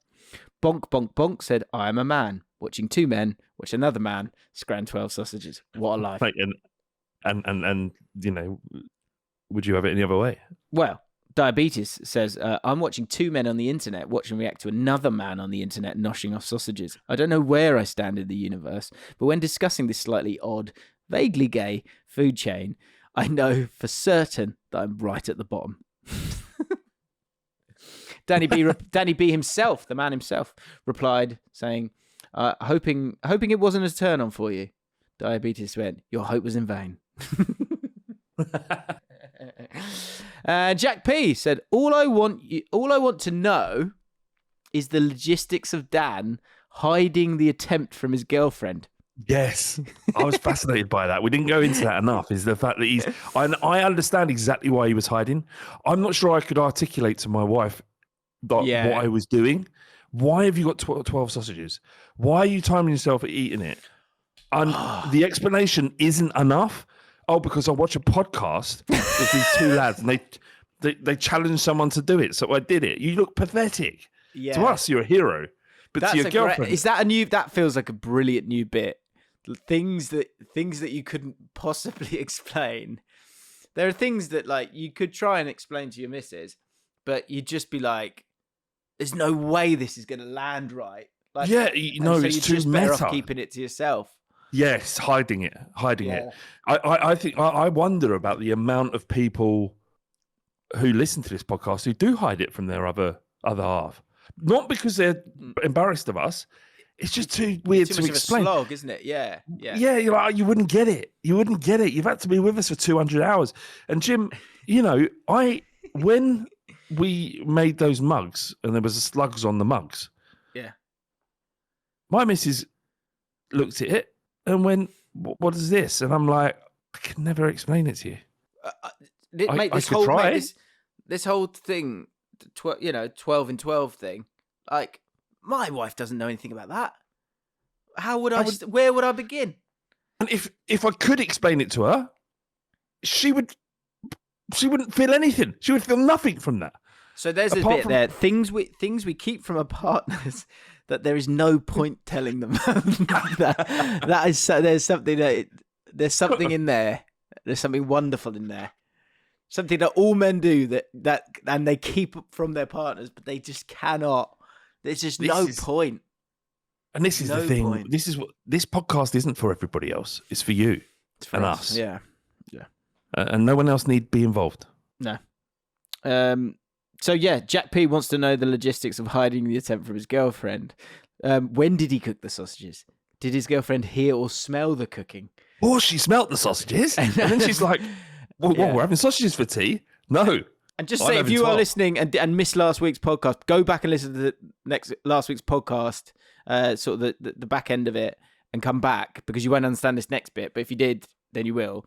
Bonk, bonk, bonk said, I am a man. Watching two men watch another man scran 12 sausages. What a life. And would you have it any other way? Well, Diabetes says, I'm watching two men on the internet watch and react to another man on the internet noshing off sausages. I don't know where I stand in the universe, but when discussing this slightly odd, vaguely gay food chain, I know for certain that I'm right at the bottom. Danny B himself, the man himself, replied saying, hoping it wasn't a turn on for you. Diabetes went, your hope was in vain. Jack P said, all I want to know is the logistics of Dan hiding the attempt from his girlfriend. Yes, I was fascinated by that. We didn't go into that enough. Is the fact that I understand exactly why he was hiding. I'm not sure I could articulate to my wife what I was doing. Why have you got 12 sausages? Why are you timing yourself at eating it? And the explanation isn't enough. Oh, because I watch a podcast with these two lads and they challenge someone to do it. So I did it. You look pathetic. Yeah. To us, you're a hero. But to your girlfriend. That feels like a brilliant new bit. Things that you couldn't possibly explain. There are things that like you could try and explain to your missus, but you'd just be like, there's no way this is going to land right. Like, so it's too just better off keeping it to yourself. Yes, hiding it. I think I wonder about the amount of people who listen to this podcast who do hide it from their other half. Not because they're embarrassed of us. It's just too weird to explain. Of a slog, isn't it? Yeah. Yeah, you're like, you wouldn't get it. You've had to be with us for 200 hours. And Jim, when we made those mugs and there was slugs on the mugs. Yeah. My missus looked at it and went, what is this? And I'm like, I can never explain it to you. This whole thing, 12 and 12 thing, like, my wife doesn't know anything about that. Where would I begin? And if I could explain it to her, she wouldn't feel anything. She would feel nothing from that. So there's a bit there. Things we keep from our partners that there is no point telling them. that is there's something in there. There's something wonderful in there. Something that all men do that and they keep from their partners, but they just cannot. There's just no point. And this is the thing. Point. This podcast isn't for everybody else. It's for you and us. Yeah. And no one else need be involved. No. So Jack P wants to know the logistics of hiding the attempt from his girlfriend. When did he cook the sausages? Did his girlfriend hear or smell the cooking? Oh, she smelt the sausages, and then she's like, "Well, we're having sausages for tea." No. And just say, if you are listening and missed last week's podcast, go back and listen to last week's podcast, sort of the back end of it, and come back because you won't understand this next bit. But if you did, then you will.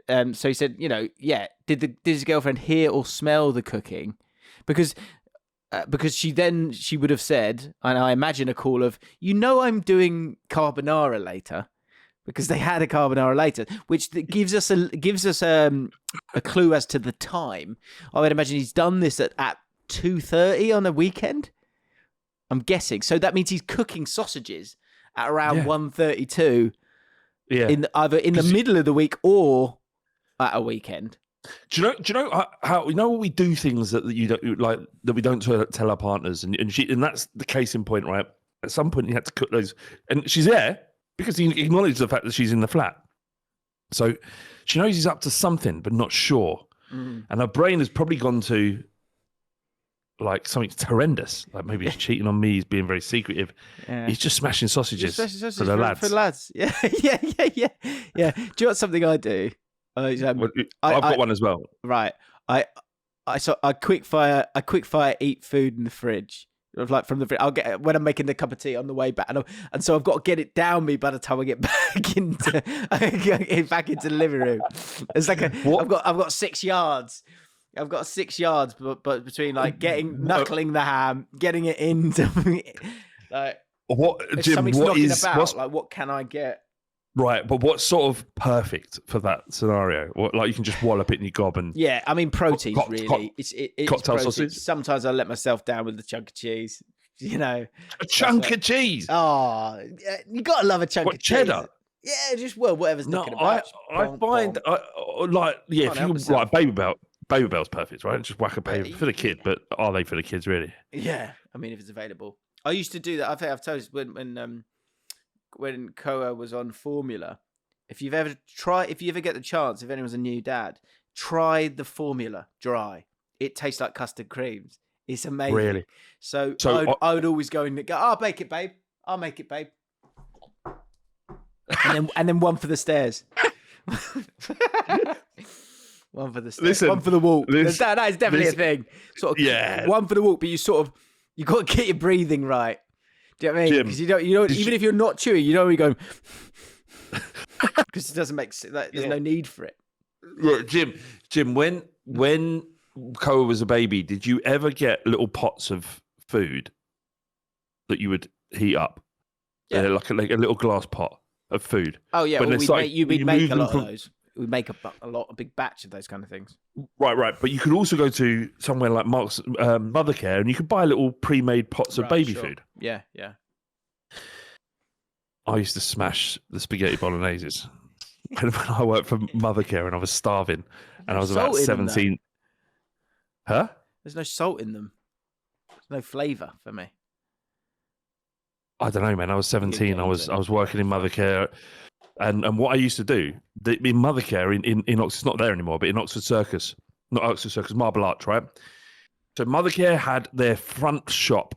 So he said, did his girlfriend hear or smell the cooking? Because she would have said, and I imagine a call of, I'm doing carbonara later. Because they had a carbonara later, which gives us a clue as to the time. I would imagine he's done this at 2:30 on a weekend. I'm guessing. So that means he's cooking sausages at around 1:32. Yeah. Either in the middle of the week or at a weekend. Do you know how what we do things that you don't like, that we don't tell our partners, and that's the case in point, right? At some point, you had to cook those, and she's there. Because he acknowledged the fact that she's in the flat. So she knows he's up to something, but not sure. Mm. And her brain has probably gone to like something horrendous. Like maybe he's cheating on me, he's being very secretive. Yeah. He's just smashing sausages for the lads. For lads. Yeah. Do you know what's something I do? I've got one as well. Right. I quick fire eat food in the fridge. Like from the fridge, I'll get when I'm making the cup of tea on the way back, and so I've got to get it down me by the time I get back into the living room. It's like I've got 6 yards. I've got 6 yards, but between like knuckling the ham, getting it into like What, If Jim? something's What knocking is about, what's like what can I get? right? But what's sort of perfect for that scenario? What, like you can just wallop it in your gob and Yeah, I mean proteins really. It's cocktail proteins. sausage? Sometimes I let myself down with the chunk of cheese. You know, a chunk of cheese. Oh, you gotta love a chunk of cheddar? cheese. Yeah, just whatever's No, knocking about. I find like yeah, Can't if you help myself. like Baby Bell's perfect, right? Just whack a baby for the kid, but are they for the kids really? Yeah, I mean if it's available. I used to do that. I think I've told you when Koa was on formula. If you ever get the chance, if anyone's a new dad, try the formula dry. It tastes like custard creams. It's amazing. Really? So I would always go and go, I'll bake it, babe. I'll make it, babe. And then one for the stairs. One for the stairs. Listen, one for the walk. That is definitely a thing. Sort of, yeah. One for the walk, but you got to get your breathing right. Do you know what I mean? Because you don't even if you're not chewing, you don't really go because it doesn't make sense. There's no need for it. Yeah, Jim, when Koa was a baby, did you ever get little pots of food that you would heat up? Yeah, like a little glass pot of food. Oh yeah, we'd make a lot of those. We'd make a big batch of those kind of things. Right. But you could also go to somewhere like Mark's Mother Care, and you could buy little pre-made pots of baby food. Yeah. I used to smash the spaghetti bologneses when I worked for Mother Care, and I was starving, and I was about 17. Huh? There's no salt in them. There's no flavour for me. I don't know, man. I was 17. I was working in Mother Care, and what I used to do in Mother Care in Oxford, it's not there anymore, but in Oxford Circus, not Oxford Circus, Marble Arch, right? So Mother Care had their front shop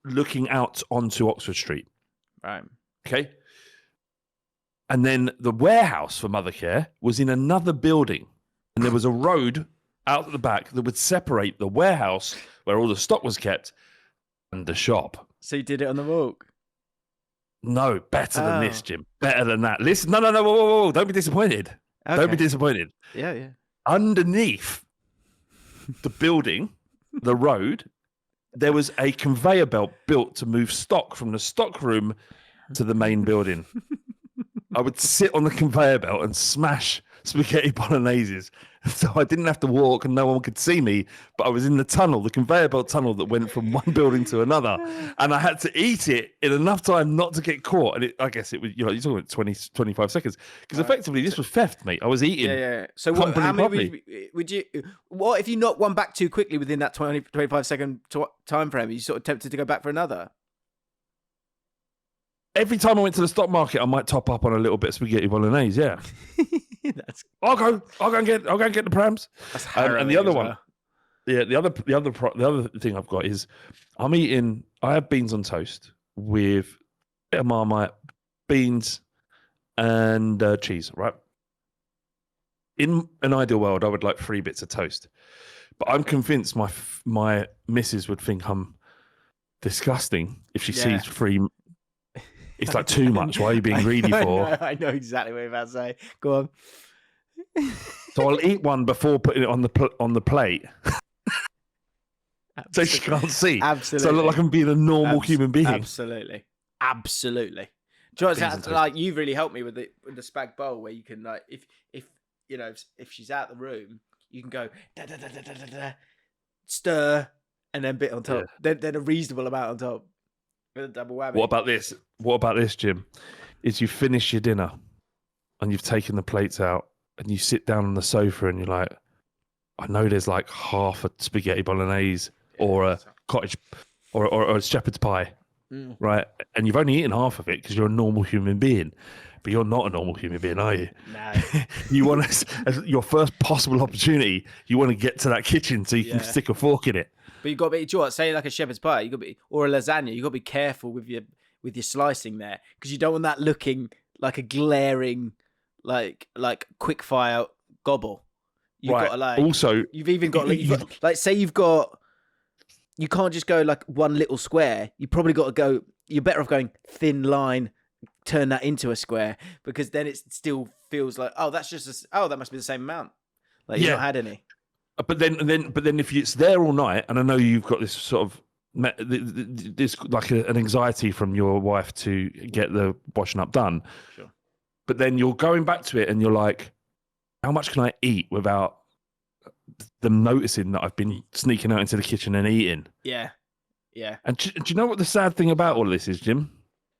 looking out onto Oxford Street. Right. Okay. And then the warehouse for Mother Care was in another building, and there was a road out the back that would separate the warehouse where all the stock was kept and the shop. So you did it on the walk? No, better than this, Jim. Better than that. Listen, no, whoa. Don't be disappointed. Okay. Don't be disappointed. Yeah. Underneath the building, the road, there was a conveyor belt built to move stock from the stock room to the main building. I would sit on the conveyor belt and smash spaghetti bologneses. So I didn't have to walk and no one could see me, but I was in the tunnel, the conveyor belt tunnel that went from one building to another. And I had to eat it in enough time not to get caught. And I guess it was, you're talking about 20, 25 seconds. Because effectively this was theft, mate. I was eating. Yeah. So how many would you, what if you knocked one back too quickly within that 20, 25 second time frame? Are you sort of tempted to go back for another? Every time I went to the stock market, I might top up on a little bit of spaghetti bolognese. Yeah, I'll go and get the prams. And the other one, the other thing I've got is I have beans on toast with a bit of Marmite, beans, and cheese. Right. In an ideal world, I would like 3 bits of toast, but I'm convinced my missus would think I'm disgusting if she sees 3. It's like too much. Why are you being greedy for? I know exactly what you're about to say. Go on. So I'll eat one before putting it on the plate, so she can't see. Absolutely. So I look like I'm being a normal human being. Absolutely. Do you know what's like? You've really helped me with the spag bowl, where you can like if she's out the room, you can go da da da da da da, stir, and then bit on top. Yeah. Then a reasonable amount on top. With a double whammy. What about this, Jim? Is you finish your dinner and you've taken the plates out and you sit down on the sofa and you're like, I know there's like half a spaghetti bolognese or a cottage or a shepherd's pie, right? And you've only eaten half of it because you're a normal human being. But you're not a normal human being, are you? No. You want to, as your first possible opportunity, you want to get to that kitchen so you can stick a fork in it. But you've got to be, say like a shepherd's pie, or a lasagna, you've got to be careful with your slicing there, because you don't want that looking like a glaring, like quick fire gobble. You've got to like, also, you've even got you can't just go like one little square. You probably got to go, you're better off going thin line, turn that into a square, because then it still feels like, that must be the same amount. Like you've not had any. But then if it's there all night, and I know you've got this sort of this like an anxiety from your wife to get the washing up done. Sure. But then you're going back to it and you're like, how much can I eat without them noticing that I've been sneaking out into the kitchen and eating? Yeah. Yeah. And do you know what the sad thing about all of this is, Jim?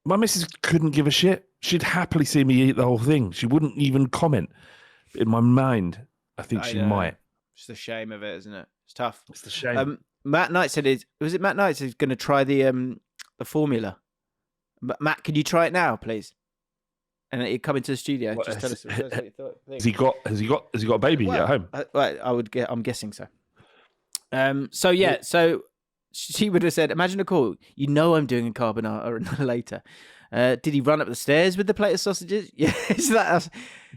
My missus couldn't give a shit. She'd happily see me eat the whole thing. She wouldn't even comment. In my mind, I think she might. It's the shame of it, isn't it? It's tough. It's the shame. Matt Knight said, was it Matt Knight who's going to try the formula? Matt, can you try it now, please? And he'd come into the studio. Just tell us what you thought. Has he got a baby at home? I'm guessing so. So she would have said, imagine a call. You know I'm doing a carbonara later. Did he run up the stairs with the plate of sausages? Yeah, is that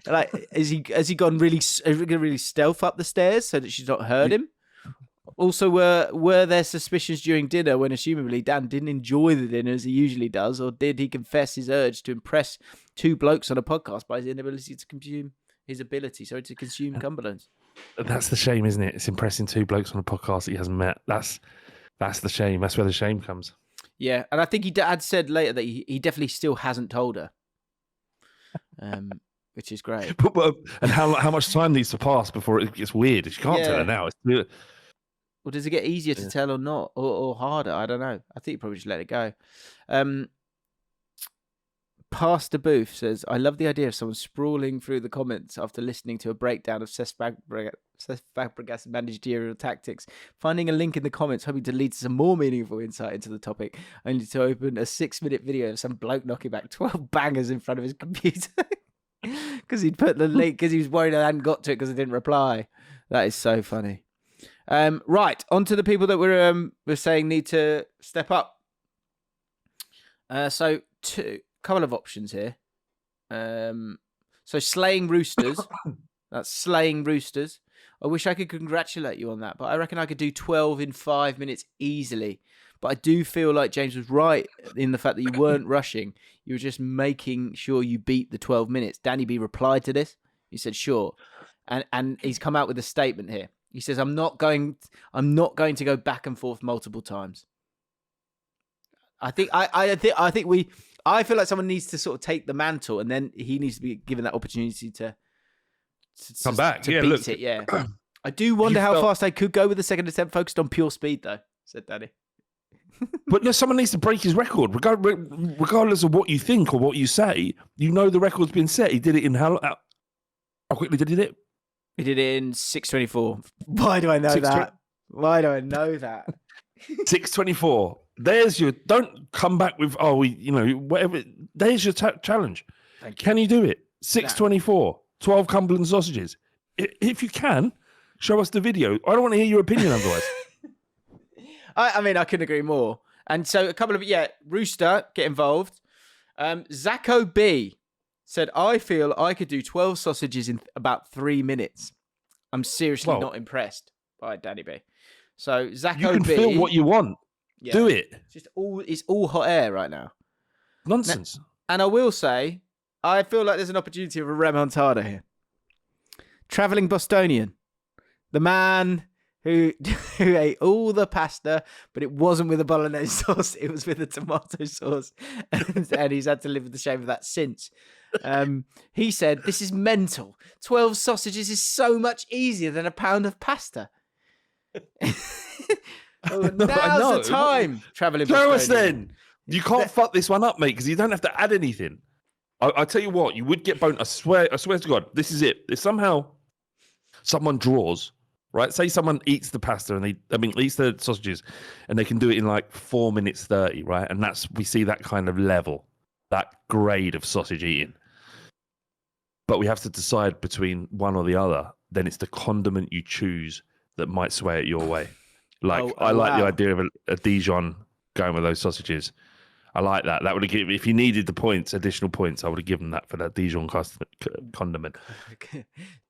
like has he gone really stealth up the stairs so that she's not heard him? Also, were there suspicions during dinner when assumably Dan didn't enjoy the dinner as he usually does, or did he confess his urge to impress two blokes on a podcast by his inability to consume Cumberlands? That's the shame, isn't it? It's impressing two blokes on a podcast that he hasn't met. That's the shame. That's where the shame comes. Yeah, and I think he had said later that he definitely still hasn't told her, which is great. And how much time needs to pass before it gets weird? If you can't tell her now, it's weird. Or does it get easier to tell or not, or harder? I don't know. I think you probably just let it go. Pastor Booth says, I love the idea of someone sprawling through the comments after listening to a breakdown of Cesc Fabregas' managerial tactics, finding a link in the comments, hoping to lead to some more meaningful insight into the topic, only to open a 6-minute video of some bloke knocking back 12 bangers in front of his computer. Because he'd put the link, because he was worried I hadn't got to it because I didn't reply. That is so funny. Right, on to the people that we're saying need to step up. So couple of options here. So slaying roosters. That's slaying roosters. I wish I could congratulate you on that, but I reckon I could do 12 in 5 minutes easily. But I do feel like James was right in the fact that you weren't rushing. You were just making sure you beat the 12 minutes. Danny B replied to this. He said, sure. And he's come out with a statement here. He says, I'm not going to go back and forth multiple times. I feel like someone needs to sort of take the mantle, and then he needs to be given that opportunity to come back. To beat it. Yeah. I do wonder how fast I could go with the second attempt, focused on pure speed, though, said Danny. But no, someone needs to break his record, regardless of what you think or what you say. You know the record's been set. He did it in how quickly did he do it? He did it in 6:24. Why do I know that? Why do I know that? 6:24. There's your. Don't come back with whatever. There's your challenge. Can you do it? 6:24. 12 Cumberland sausages. If you can, show us the video. I don't want to hear your opinion otherwise. I mean, I couldn't agree more. And so a couple of Rooster, get involved. Zacko B said, I feel I could do 12 sausages in about 3 minutes. I'm seriously not impressed by Danny B. So Zacko B. You can feel what you want. Yeah. Do it. It's all hot air right now. Nonsense. And I will say, I feel like there's an opportunity of a remontada here. Travelling Bostonian. The man who ate all the pasta, but it wasn't with a bolognese sauce. It was with a tomato sauce. And he's had to live with the shame of that since. He said, this is mental. 12 sausages is so much easier than a pound of pasta. Now's the time, Travelling Bostonian. Show us then. You can't fuck this one up, mate, because you don't have to add anything. I tell you what, you would get boned. I swear to God, this is it. If somehow someone draws, right? Say someone eats the pasta eats the sausages, and they can do it in like 4 minutes 30, right? And we see that kind of level, that grade of sausage eating. But we have to decide between one or the other. Then it's the condiment you choose that might sway it your way. Like I like the idea of a Dijon going with those sausages. I like that. That would have given, if you needed the points, additional points, I would have given that for that Dijon condiment.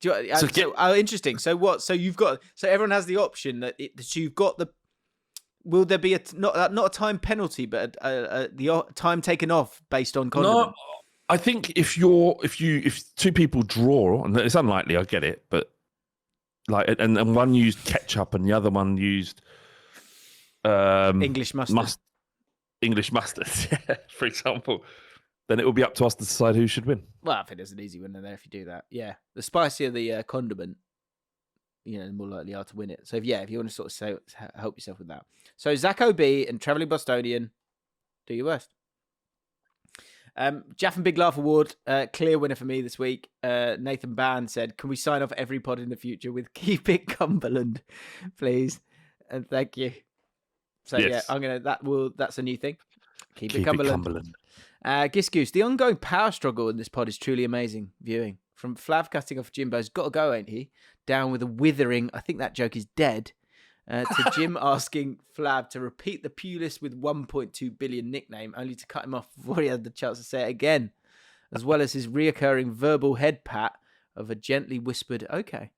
Interesting. So what? So you've got. So everyone has the option that you've got the. Will there be not a time penalty, but the time taken off based on condiment? No, I think if two people draw, and it's unlikely, I get it, but and one used ketchup and the other one used English mustard. English mustard, for example, then it will be up to us to decide who should win. Well, I think there's an easy winner there if you do that. Yeah, the spicier the condiment, the more likely you are to win it. So if you want to sort of help yourself with that. So Zach OB and Travelling Bostonian, do your worst. Jaff and Big Laugh Award, clear winner for me this week. Nathan Ban said, "Can we sign off every pod in the future with Keep It Cumberland, please?" And thank you. So yes. That's a new thing. Keep it Cumberland. Giss Goose, the ongoing power struggle in this pod is truly amazing viewing. From Flav cutting off Jimbo's got to go, ain't he? Down with a withering, I think that joke is dead. To Jim asking Flav to repeat the Pulis with 1.2 billion nickname, only to cut him off before he had the chance to say it again. As well as his reoccurring verbal head pat of a gently whispered, okay,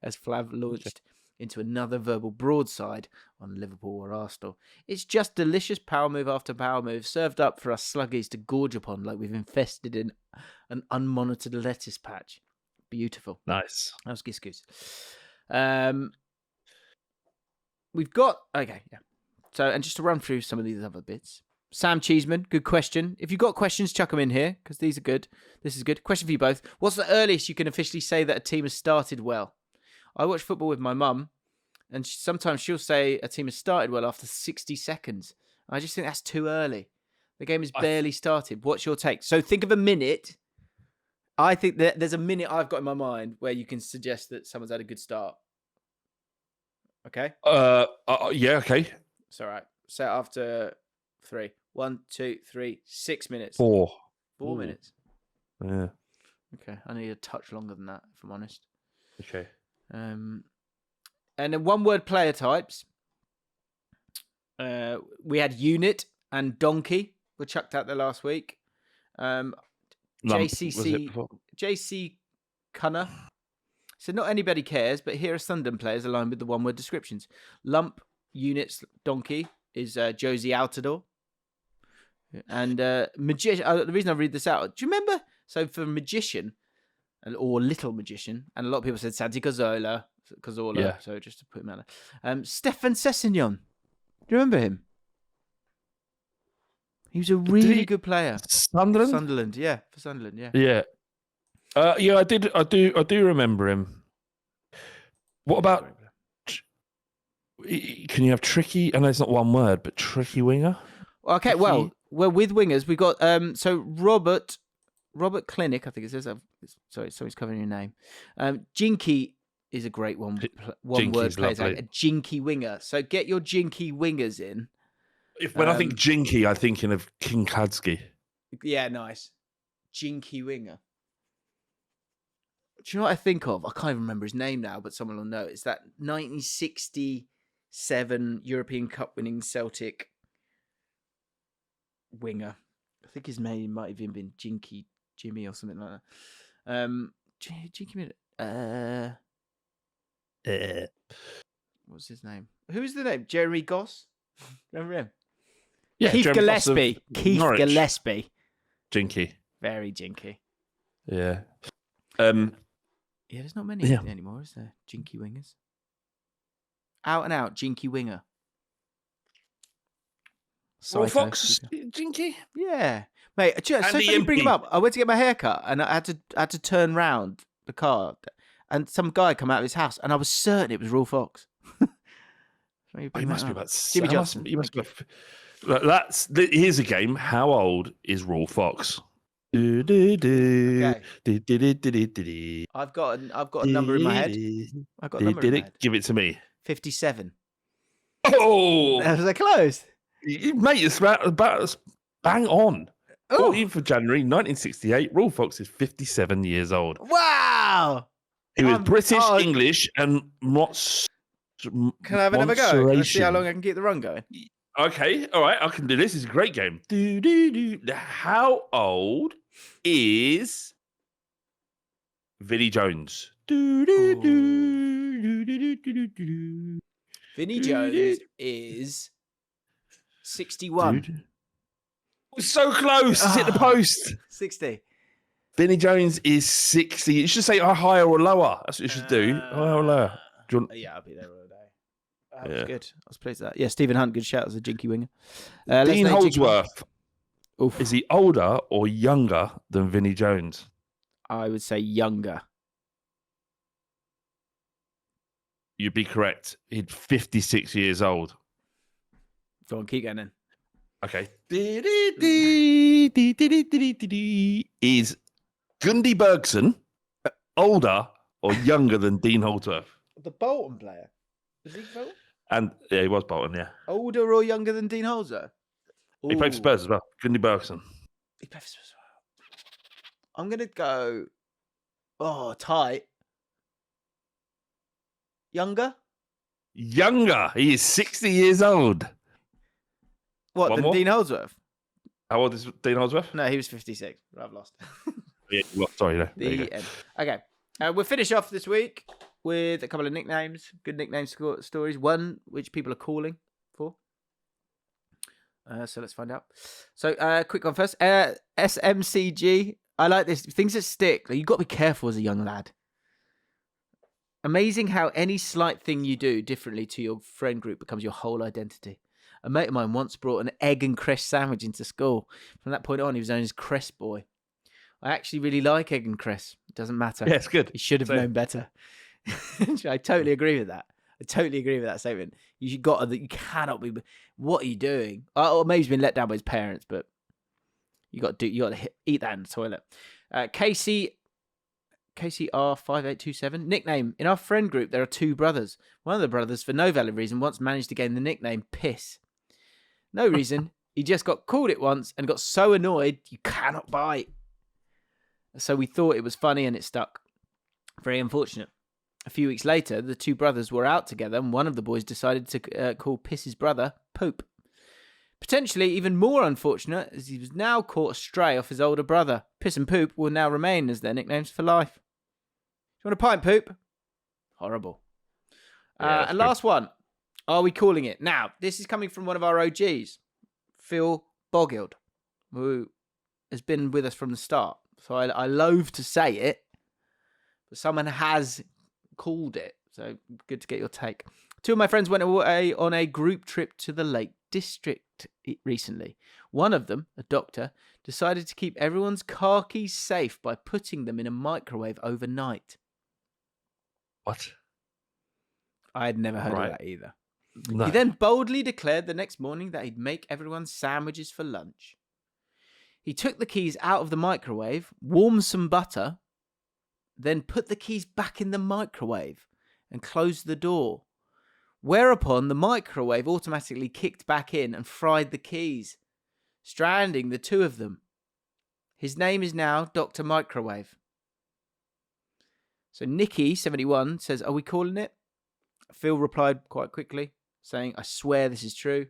as Flav launched into another verbal broadside on Liverpool or Arsenal. It's just delicious power move after power move, served up for us sluggies to gorge upon like we've infested in an unmonitored lettuce patch. Beautiful. Nice. That was Giss Goose. We've got... Okay, yeah. So, and just to run through some of these other bits. Sam Cheeseman, good question. If you've got questions, chuck them in here, because these are good. This is good. Question for you both. What's the earliest you can officially say that a team has started well? I watch football with my mum, and sometimes she'll say a team has started well after 60 seconds. I just think that's too early. The game has barely started. What's your take? So think of a minute. I think that there's a minute I've got in my mind where you can suggest that someone's had a good start. Okay? Yeah, okay. It's all right. Set after 3. 1, 2, 3, 6 minutes. 4. 4 minutes. Yeah. Okay. I need a touch longer than that, if I'm honest. Okay. And then one-word player types. We had unit and donkey were chucked out there last week. JC Cunner. So not anybody cares, but here are Sunderland players aligned with the one-word descriptions. Lump, units, donkey is Josie Altidore. And magician. The reason I read this out, do you remember? So for magician, or little magician, and a lot of people said Santi Cazorla, yeah. So just to put him out there. Stefan Sessegnon. Do you remember him? He was a really good player. Sunderland, yeah, for Sunderland, yeah. Yeah. Yeah, I do remember him. What about? Can you have tricky? I know it's not one word, but tricky winger. Okay, tricky. Well, with wingers we've got so Robert Clinic, I think it says. Sorry, somebody's covering your name. Jinky is a great one word player. A jinky winger. So get your jinky wingers in. When I think jinky, I'm thinking of King Kladsky. Yeah, nice. Jinky winger. Do you know what I think of? I can't even remember his name now, but someone will know. It's that 1967 European Cup winning Celtic winger. I think his name might have even been Jinky Jimmy or something like that. Jinky. What's his name? Who's the name? Jeremy Goss? Remember him? Yeah, Keith Gillespie. Keith Gillespie. Jinky. Very jinky. Yeah. Yeah, there's not many anymore, is there? Jinky wingers. Out and out, jinky winger. Well, Fox, jinky? Yeah. Mate, so funny you bring him up. I went to get my hair cut and I had to turn round the car and some guy come out of his house and I was certain it was Raw Fox. He must be about Jimmy Johnson. Here's a game. How old is Raw Fox? Okay. I've got a number in my head. Give it to me. 57. Oh, that was close. Mate, it's about bang on. 14th of January 1968. Raw Fox is 57 years old. Wow. He was British, English, and what's... Can I have another go? Can I see how long I can keep the run going? Okay, all right, I can do this. It's a great game. How old is Vinnie Jones? Vinnie Jones is 61. So close. It's hit the post. 60. Vinnie Jones is 60. You should say higher or lower. That's what you should do. Higher or lower. Yeah, I'll be there all day. That was good. I was pleased with that. Yeah, Stephen Hunt, good shout as a jinky winger. Dean Holdsworth, is he older or younger than Vinnie Jones? I would say younger. You'd be correct. He's 56 years old. Go on, keep going then. Okay. Is Gundy Bergson older or younger than Dean Holdsworth? The Bolton player. Was he Bolton? And yeah, he was Bolton, yeah. Older or younger than Dean Holdsworth? He played for Spurs as well. Gundy Bergson. He played for Spurs as well. I'm going to go... tight. Younger? Younger. He is 60 years old. What, than Dean Holdsworth? How old is Dean Holdsworth? No, he was 56. I've lost. Yeah, sorry. No. The end. Okay. We'll finish off this week with a couple of nicknames. Good nickname stories. One which people are calling for. So let's find out. So quick one first. SMCG. I like this. Things that stick. You've got to be careful as a young lad. Amazing how any slight thing you do differently to your friend group becomes your whole identity. A mate of mine once brought an egg and cress sandwich into school. From that point on, he was known as Cress Boy. I actually really like egg and cress. It doesn't matter. Yeah, it's good. He should have known better. I totally agree with that. I totally agree with that statement. You cannot be. What are you doing? Or maybe he's been let down by his parents, but you got to eat that in the toilet. KCR5827 nickname. In our friend group, there are two brothers. One of the brothers, for no valid reason, once managed to gain the nickname Piss. No reason. He just got called it once and got so annoyed you cannot bite. So we thought it was funny and it stuck. Very unfortunate. A few weeks later, the two brothers were out together and one of the boys decided to call Piss's brother Poop. Potentially even more unfortunate as he was now caught astray off his older brother. Piss and Poop will now remain as their nicknames for life. You want a pint, Poop? Horrible. Yeah, and last one. Are we calling it? Now, this is coming from one of our OGs, Phil Boggild, who has been with us from the start. So I loathe to say it, but someone has called it. So good to get your take. Two of my friends went away on a group trip to the Lake District recently. One of them, a doctor, decided to keep everyone's car keys safe by putting them in a microwave overnight. What? I had never heard of that either. No. He then boldly declared the next morning that he'd make everyone sandwiches for lunch. He took the keys out of the microwave, warmed some butter, then put the keys back in the microwave and closed the door. Whereupon the microwave automatically kicked back in and fried the keys, stranding the two of them. His name is now Dr. Microwave. So Nikki71 says, are we calling it? Phil replied quite quickly, saying, I swear this is true.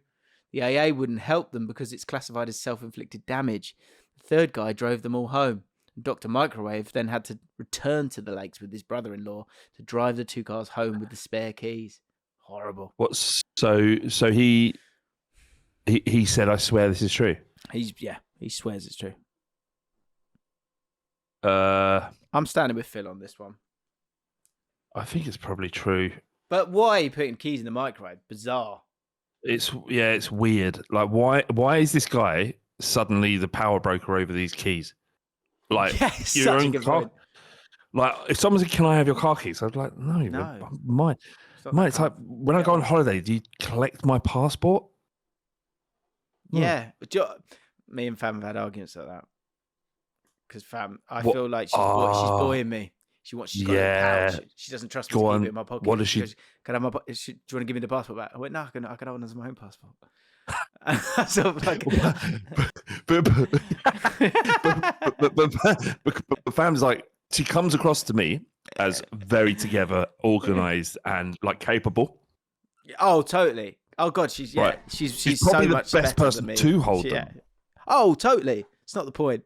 The AA wouldn't help them because it's classified as self-inflicted damage. The third guy drove them all home. Dr. Microwave then had to return to the lakes with his brother-in-law to drive the two cars home with the spare keys. Horrible. What? So he said, I swear this is true. He swears it's true. I'm standing with Phil on this one. I think it's probably true. But why are you putting keys in the microwave? Bizarre. It's weird. Like, why is this guy suddenly the power broker over these keys? Like, yes, your own car. Point. Like, if someone said, "Can I have your car keys?" I'd be like, "No, mine." It's like when I go on holiday, do you collect my passport? Yeah, me and Fam have had arguments like that. Because Fam, I feel like she's boying me. She's got a pouch. She doesn't trust me to keep it in my pocket. What does she? Goes, can I have do you want to give me the passport back? I went, no, I can have one as my own passport. So like, but Fam's like, she comes across to me as very together, organised, and like capable. Oh, totally. Oh God, she's she's probably so the much best person to hold them. Oh, totally. It's not the point.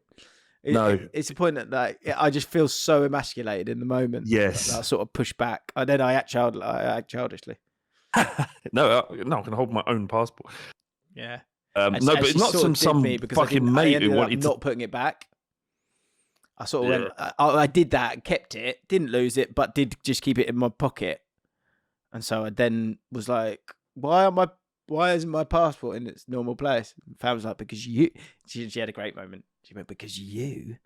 It's the point that I just feel so emasculated in the moment. Yes, that I sort of push back, and then I act childishly. No, I'm going to hold my own passport. Yeah. But it's not some fucking mate who wanted not putting it back. I sort of went. I did that, kept it, didn't lose it, but did just keep it in my pocket. And so I then was like, why isn't my passport in its normal place? And Fam was like, because you, she had a great moment. She went, because you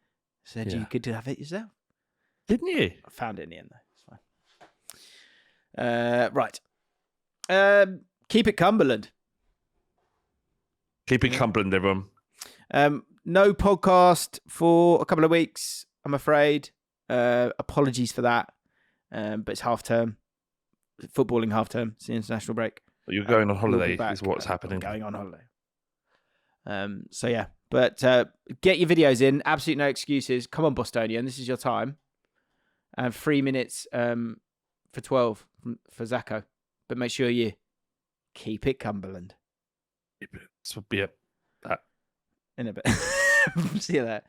said you could have it yourself. Didn't you? I found it in the end, though. It's fine. Right. Keep it Cumberland. Keep it Cumberland, everyone. No podcast for a couple of weeks, I'm afraid. Apologies for that. But it's half term. Footballing half term. It's the international break. You're going on holiday We'll is what's happening. I'm going on holiday. So yeah. But get your videos in. Absolutely no excuses. Come on, Bostonian. This is your time. And 3 minutes for 12 for Zacco. But make sure you keep it Cumberland. This would be that. In a bit. See you there.